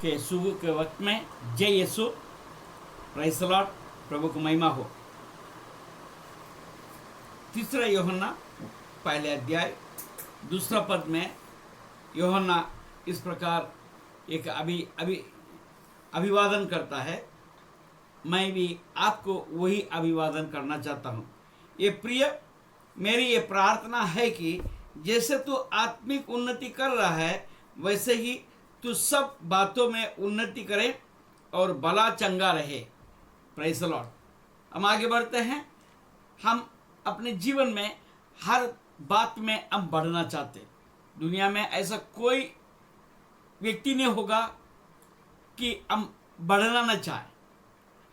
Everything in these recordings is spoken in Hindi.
के सुबह के वक्त में जय यीशु, प्रेज़ द लॉर्ड, प्रभु को महिमा हो। तीसरा यूहन्ना पहले अध्याय दूसरा पद में यूहन्ना इस प्रकार एक अभिवादन करता है। मैं भी आपको वही अभिवादन करना चाहता हूँ। ये प्रिय, मेरी ये प्रार्थना है कि जैसे तू आत्मिक उन्नति कर रहा है वैसे ही तू सब बातों में उन्नति करे और भला चंगा रहे। Praise the Lord. हम आगे बढ़ते हैं। हम अपने जीवन में हर बात में हम बढ़ना चाहते। दुनिया में ऐसा कोई व्यक्ति नहीं होगा कि हम बढ़ना न चाहे।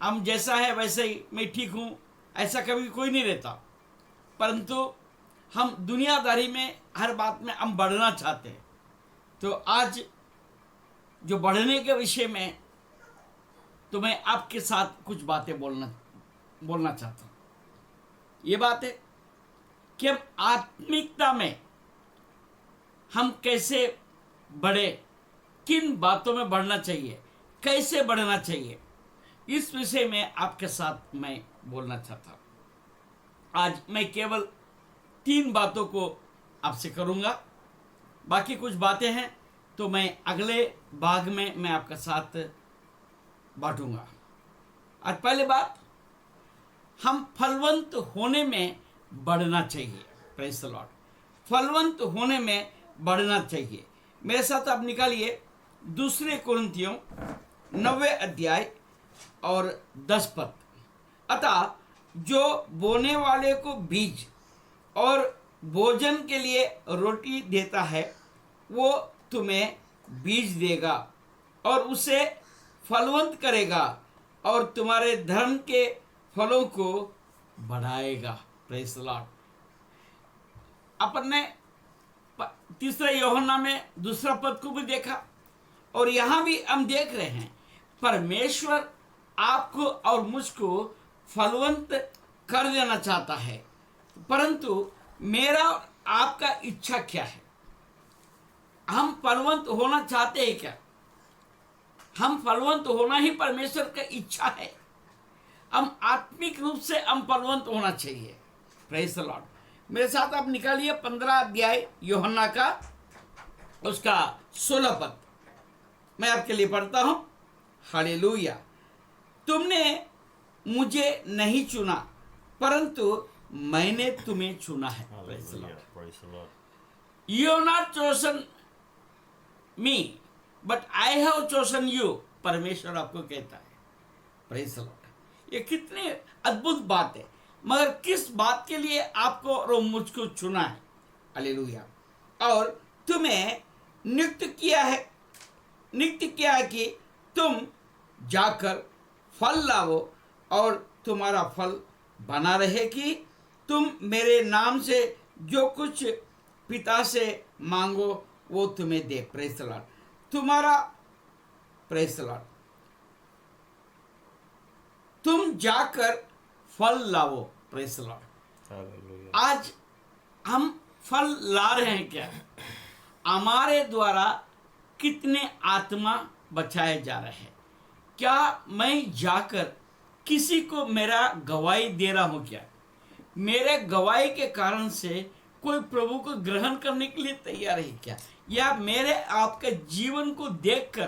हम जैसा है वैसे ही मैं ठीक हूँ, ऐसा कभी कोई नहीं रहता। परंतु हम दुनियादारी में हर बात में हम बढ़ना चाहते हैं। तो आज जो बढ़ने के विषय में तो मैं आपके साथ कुछ बातें बोलना चाहता हूँ। ये बात है कि हम आत्मिकता में हम कैसे बढ़े, किन बातों में बढ़ना चाहिए, कैसे बढ़ना चाहिए, इस विषय में आपके साथ मैं बोलना चाहता हूँ। आज मैं केवल 3 बातों को आपसे करूँगा। बाकी कुछ बातें हैं तो मैं अगले भाग में मैं आपके साथ बांटूंगा। आज पहली बात, हम फलवंत होने में बढ़ना चाहिए। Praise the Lord. फलवंत होने में बढ़ना चाहिए। मेरे साथ आप निकालिए 2 कुरिन्थियों 9 अध्याय और 10 पद। अतः जो बोने वाले को बीज और भोजन के लिए रोटी देता है वो तुम्हें बीज देगा और उसे फलवंत करेगा और तुम्हारे धर्म के फलों को बढ़ाएगा। Praise the Lord. अपन ने तीसरा यूहन्ना में 2 पद को भी देखा और यहाँ भी हम देख रहे हैं परमेश्वर आपको और मुझको फलवंत कर देना चाहता है। परंतु मेरा आपका इच्छा क्या है? हम फलवंत होना चाहते हैं क्या? हम फलवंत होना ही परमेश्वर का इच्छा है। हम आत्मिक रूप से हम फलवंत होना चाहिए। Praise the Lord. मेरे साथ आप निकालिए 15 अध्याय यूहन्ना का, उसका 16 पद। मैं आपके लिए पढ़ता हूं। हालेलुया। तुमने मुझे नहीं चुना परंतु मैंने तुम्हें चुना है। Praise the Lord. You have not chosen me, but I have chosen you। परमेश्वर आपको कहता है। Praise the Lord. ये कितनी अद्भुत बात है। मगर किस बात के लिए आपको और मुझको चुना है? हालेलुया। और तुम्हें नियुक्त किया है कि तुम जाकर फल लाओ और तुम्हारा फल बना रहे, कि तुम मेरे नाम से जो कुछ पिता से मांगो वो तुम्हें दे। Praise the Lord. तुम्हारा, प्रेज़ द लॉर्ड, तुम जाकर फल लाओ। Praise the Lord. आज हम फल ला रहे हैं क्या? हमारे द्वारा कितने आत्मा बचाए जा रहे हैं? क्या मैं जाकर किसी को मेरा गवाही दे रहा हूं क्या? मेरे गवाही के कारण से कोई प्रभु को ग्रहण करने के लिए तैयार है क्या? या मेरे आपके जीवन को देखकर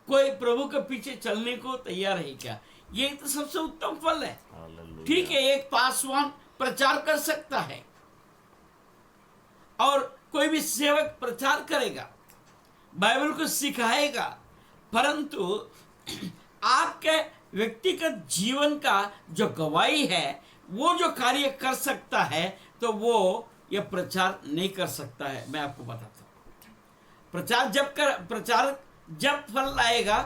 कोई प्रभु के पीछे चलने को तैयार है क्या? ये तो सबसे उत्तम फल है। ठीक है, एक पासवान प्रचार कर सकता है और कोई भी सेवक प्रचार करेगा, बाइबल को सिखाएगा, परंतु आपके व्यक्तिगत जीवन का जो गवाही है, वो जो कार्य कर सकता है, तो वो ये प्रचार नहीं कर सकता है। मैं आपको बताता हूँ। प्रचार जब फल लाएगा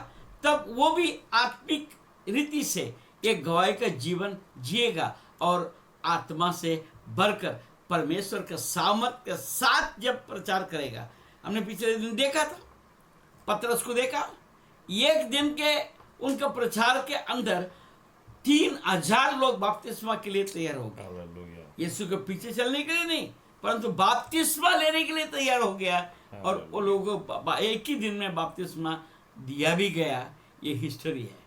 तब वो भी आत्मिक रीति से एक गवाही का जीवन जिएगा और आत्मा से भरकर परमेश्वर के सामर्थ के साथ जब प्रचार करेगा। हमने पिछले दिन देखा था, पतरस को देखा। एक दिन के उनका प्रचार के अंदर 3000 लोग बपतिस्मा के लिए तैयार हो गए। यीशु के पीछे चलने के लिए नहीं, परंतु बपतिस्मा लेने के लिए तैयार हो गया। और वो लोग एक ही दिन में बपतिस्मा दिया भी गया, ये हिस्ट्री है।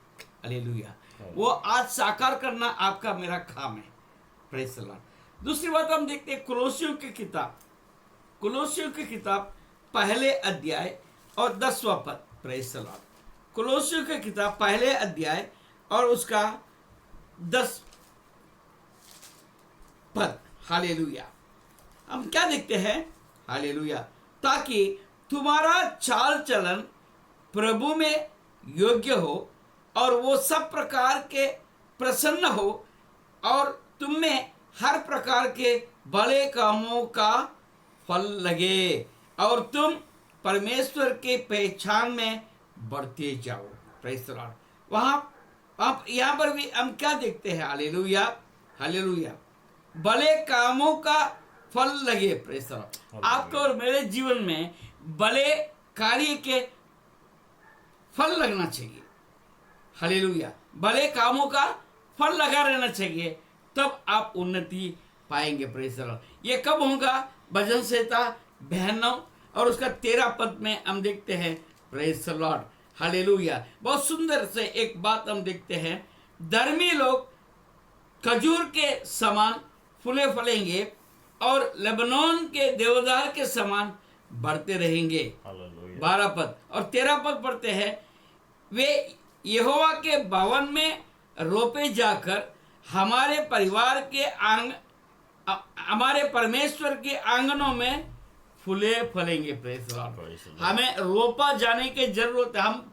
हालेलुया। वो आज साकार करना आपका मेरा काम है। Praise the Lord. दूसरी बात हम देखते हैं कुलोसियों की किताब, कुलोसियों की किताब पहले अध्याय और 10वां पद। Praise the Lord. कुलोसियों की किताब पहले अध्याय और उसका 10 पद। हालेलुया। हम क्या देखते हैं? हालेलुया। ताकि तुम्हारा चाल चलन प्रभु में योग्य हो और वो सब प्रकार के प्रसन्न हो और तुम में हर प्रकार के भले कामों का फल लगे और तुम परमेश्वर के पहचान में बढ़ते जाओ। Praise the Lord. वहाँ आप यहाँ पर भी हम क्या देखते हैं? Hallelujah, hallelujah. भले कामों का फल लगे। Praise the Lord. आपको और मेरे जीवन में भले कार्य के फल लगना चाहिए। हालेलुया। भले कामों का फल लगा रहना चाहिए, तब आप उन्नति पाएंगे। Praise the Lord. ये कब होगा? भजन संहिता 92 और उसका 13 पद में हम देखते हैं। Praise the Lord. हालेलुया। बहुत सुंदर से एक बात हम देखते हैं, धर्मी लोग खजूर के समान फूले फलेंगे और लेबनोन के देवदार के समान बढ़ते रहेंगे। 12 पद और 13 पद पढ़ते हैं, वे यहोवा के भवन में रोपे जाकर हमारे परिवार के हमारे परमेश्वर के आंगनों में फूले फलेंगे। Praise the Lord. हमें रोपा जाने की जरूरत है। हम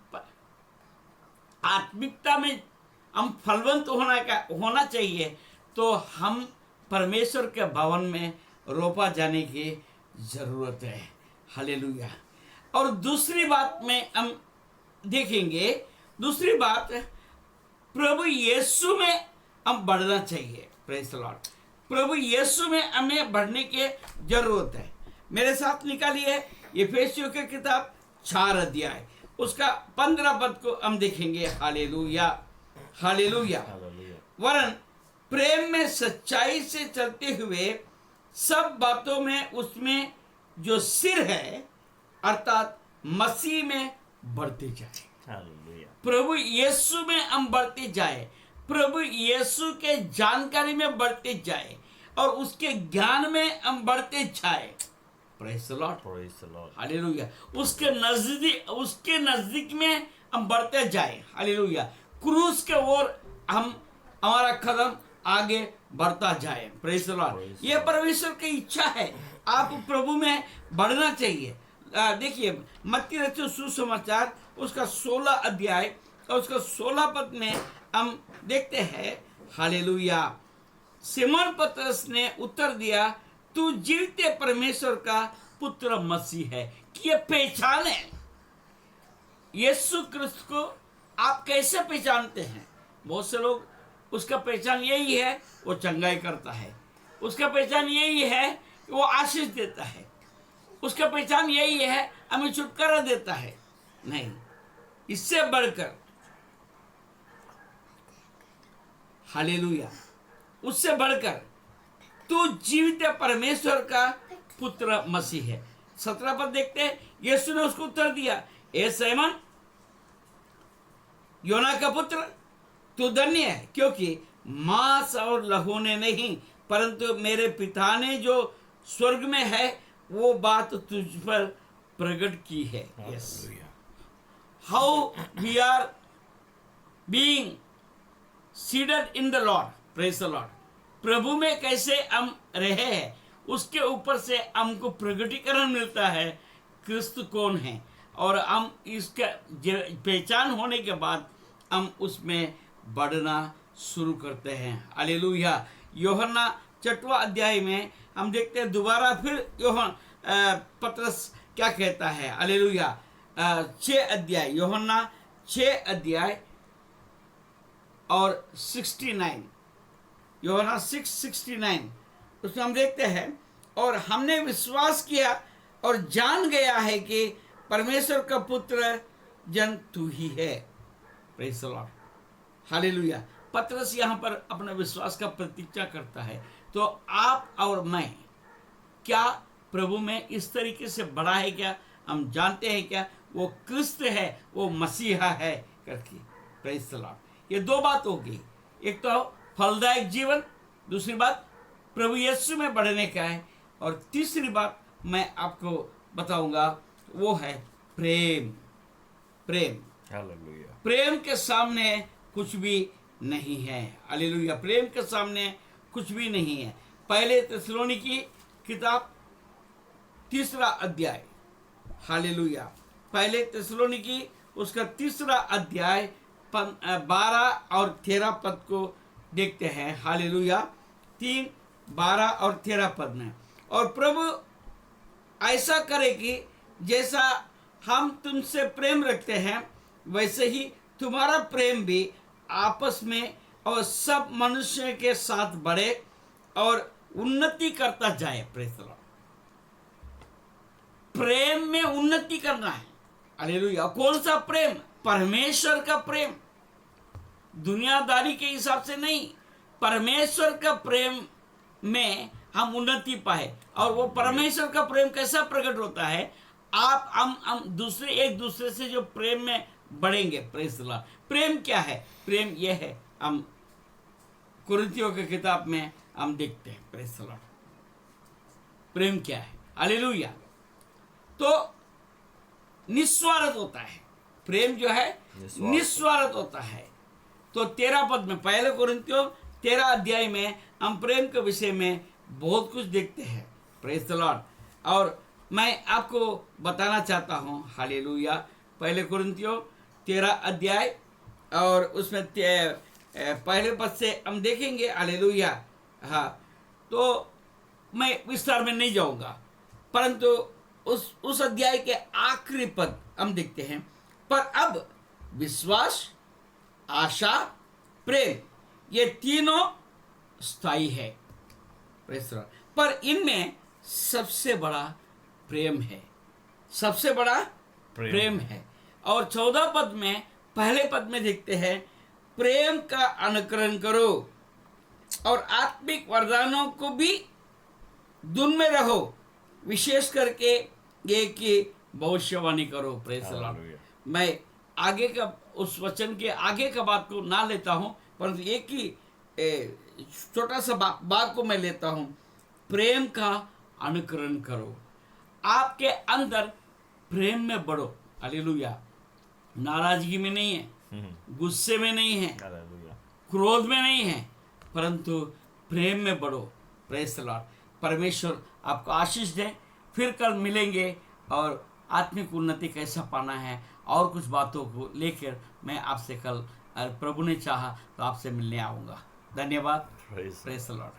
आत्मिकता में हम फलवंत होना चाहिए, तो हम परमेश्वर के भवन में रोपा जाने की जरूरत है। हालेलुया। और दूसरी बात में हम देखेंगे, दूसरी बात, प्रभु यीशु में हम बढ़ना चाहिए। Praise the Lord. प्रभु यीशु में हमें बढ़ने की जरूरत है। मेरे साथ निकालिए इफिसियों की किताब 4 अध्याय उसका 15 पद को हम देखेंगे। Hallelujah, hallelujah. वरन प्रेम में सच्चाई से चलते हुए सब बातों में उसमें जो सिर है अर्थात मसीह में बढ़ते जाए। प्रभु यीशु में हम बढ़ते जाए, प्रभु यीशु के जानकारी में बढ़ते जाए और उसके ज्ञान में हम बढ़ते जाए। Praise the Lord, praise the Lord. Hallelujah. उसके नजदीक में हम बढ़ते जाए। हालेलुया। क्रूस के ओर हमारा कदम आगे बढ़ता जाए। Praise the Lord. ये परमेश्वर की इच्छा है, आप प्रभु में बढ़ना चाहिए। देखिए मत्ती रचित सुसमाचार उसका 16 अध्याय और उसका 16 पद में हम देखते हैं। हालेलुया। सिमोन पतरस ने उत्तर दिया, तू जीवते परमेश्वर का पुत्र मसीह है। कि ये पहचान है यीशु क्रिस्त को। आप कैसे पहचानते हैं? बहुत से लोग उसका पहचान यही है वो चंगाई करता है, उसका पहचान यही है कि वो आशीष देता है, उसका पहचान यही है हमें छुटकारा देता है। नहीं, इससे बढ़कर, हालेलुया, उससे बढ़कर तू जीवित परमेश्वर का पुत्र मसीह है। 17 पद देखते हैं। यीशु ने उसको उत्तर दिया, ए सैमन योना का पुत्र, तू धन्य है, क्योंकि मांस और लहू ने नहीं परंतु मेरे पिता ने जो स्वर्ग में है वो बात तुझ पर प्रकट की है। Yes, how we are being seeded in the Lord. Praise the Lord. प्रभु में कैसे हम रहे हैं उसके ऊपर से हमको प्रकटीकरण मिलता है क्रिस्त कौन है, और हम इसका पहचान होने के बाद हम उसमें बढ़ना शुरू करते हैं। हालेलुया। यूहन्ना 6वां अध्याय में हम देखते हैं दोबारा फिर पतरस क्या कहता है। हालेलुया। 6 अध्याय, यूहन्ना 6 अध्याय और 69, यूहन्ना 6:69 उसमें हम देखते हैं, और हमने विश्वास किया और जान गया है कि परमेश्वर का पुत्र जन तू ही है। Praise the Lord. हालेलुया। पतरस यहाँ पर अपने विश्वास का प्रतीक्षा करता है। तो आप और मैं क्या प्रभु में इस तरीके से बढ़ा है क्या? हम जानते हैं क्या? वो क्रिस्त है, वो मसीहा है करके। Praise the Lord. ये दो बात होगी, एक तो फलदायक जीवन, दूसरी बात प्रभु यीशु में बढ़ने का है, और तीसरी बात मैं आपको बताऊंगा वो है प्रेम। प्रेम, हालेलुया। प्रेम के सामने कुछ भी नहीं है। हालेलुया। प्रेम के सामने कुछ भी नहीं है। पहले थिस्सलुनीकी किताब 3 अध्याय, हालेलुया, पहले थिस्सलुनीकी उसका 3 अध्याय 12 और 13 पद को देखते हैं। हालेलुया। 3, 12 और 13 पद में, और प्रभु ऐसा करे कि जैसा हम तुमसे प्रेम रखते हैं वैसे ही तुम्हारा प्रेम भी आपस में और सब मनुष्य के साथ बढ़े और उन्नति करता जाए। Praise the Lord. प्रेम में उन्नति करना है। हालेलुया। कौन सा प्रेम? परमेश्वर का प्रेम, दुनियादारी के हिसाब से नहीं, परमेश्वर का प्रेम में हम उन्नति पाए। और वो परमेश्वर का प्रेम कैसा प्रकट होता है? आप हम दूसरे एक दूसरे से जो प्रेम में बढ़ेंगे। Praise the Lord. प्रेम क्या है? प्रेम यह है, हम कुरिन्थियों की किताब में हम देखते हैं। Praise the Lord. प्रेम क्या है? हालेलुया। तो निस्वार्थ होता है प्रेम, जो है निस्वार्थ होता है। तो 13 पद में, पहले कुरिन्थियों 13 अध्याय में हम प्रेम के विषय में बहुत कुछ देखते हैं। Praise the Lord. और मैं आपको बताना चाहता हूँ, हालेलुया, पहले कुरिन्थियों 13 अध्याय और उसमें पहले पद से हम देखेंगे। हालेलुया। हाँ, तो मैं विस्तार में नहीं जाऊंगा, परंतु उस अध्याय के आखिरी पद हम देखते हैं। पर अब विश्वास, आशा, प्रेम, ये तीनों स्थायी है। पर इनमें सबसे बड़ा प्रेम है। सबसे बड़ा प्रेम है। और 14 पद में, पहले पद में देखते हैं, प्रेम का अनुकरण करो और आत्मिक वरदानों को भी धुन में रहो, विशेष करके ये कि भविष्यवाणी करो। Praise the Lord. मैं आगे का उस वचन के आगे का बात को ना लेता हूं, परंतु एक ही छोटा सा बात को मैं लेता हूं। प्रेम का अनुकरण करो, आपके अंदर प्रेम में बढ़ो। हालेलुया। नाराजगी में नहीं है, गुस्से में नहीं है, क्रोध में नहीं है, परंतु प्रेम में बढ़ो। Praise the Lord. परमेश्वर आपको आशीष दे। फिर कल मिलेंगे और आत्मिक उन्नति कैसा पाना है और कुछ बातों को लेकर मैं आपसे कल, प्रभु ने चाहा तो आपसे मिलने आऊँगा। धन्यवाद। Praise the Lord.